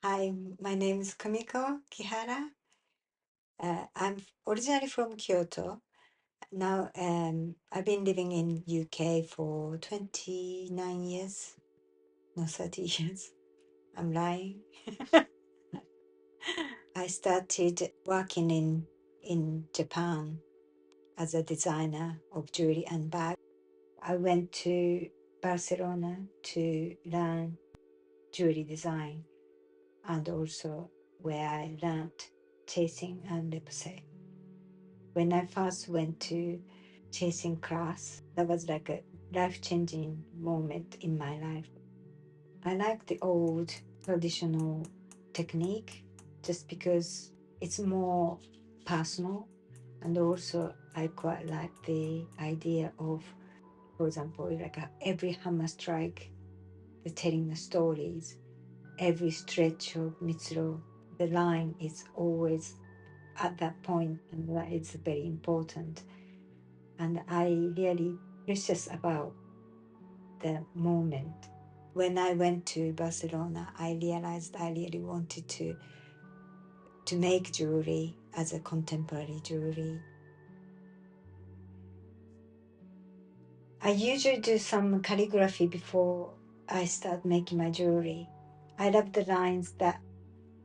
Hi, my name is Kumiko Kihara. I'm originally from Kyoto. Now I've been living in UK for 29 years, no 30 years. I'm lying. I started working in Japan as a designer of jewelry and bags. I went to Barcelona to learn jewelry design and also where I learned chasing and repoussé. When I first went to chasing class, that was like a life-changing moment in my life. I like the old traditional technique just because it's more personal, and also I quite like the idea of, for example, like every hammer strike, the telling the stories, every stretch of Mitsuro, the line is always at that point, and that is very important. And I really precious about the moment. When I went to Barcelona, I realized I really wanted to make jewelry as a contemporary jewelry. I usually do some calligraphy before I start making my jewelry. I love the lines that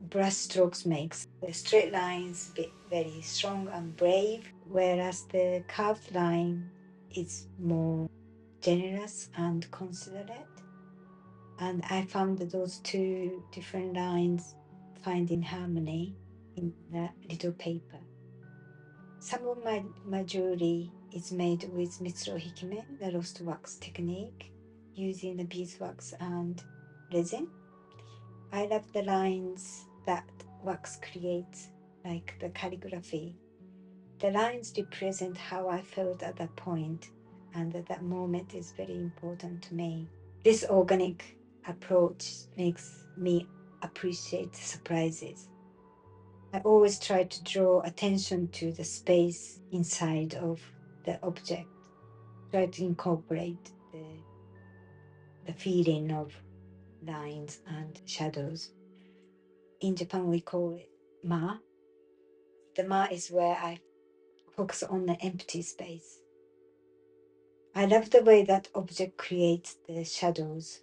brush strokes makes. The straight lines very strong and brave, whereas the curved line is more generous and considerate. And I found that those two different lines finding harmony in the little paper. Some of my jewelry is made with Mitsuro Hikime, the roast wax technique, using the beeswax and resin. I love the lines that wax creates, like the calligraphy. The lines represent how I felt at that point, and that moment is very important to me. This organic approach makes me appreciate surprises. I always try to draw attention to the space inside of the object, try to incorporate the feeling of lines and shadows. In Japan, we call it ma. The ma is where I focus on the empty space. I love the way that object creates the shadows.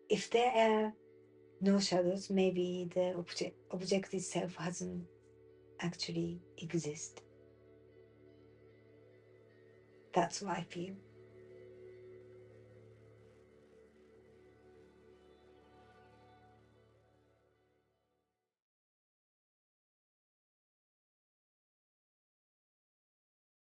If there are no shadows, maybe the object itself hasn't actually exist. That's what I feel.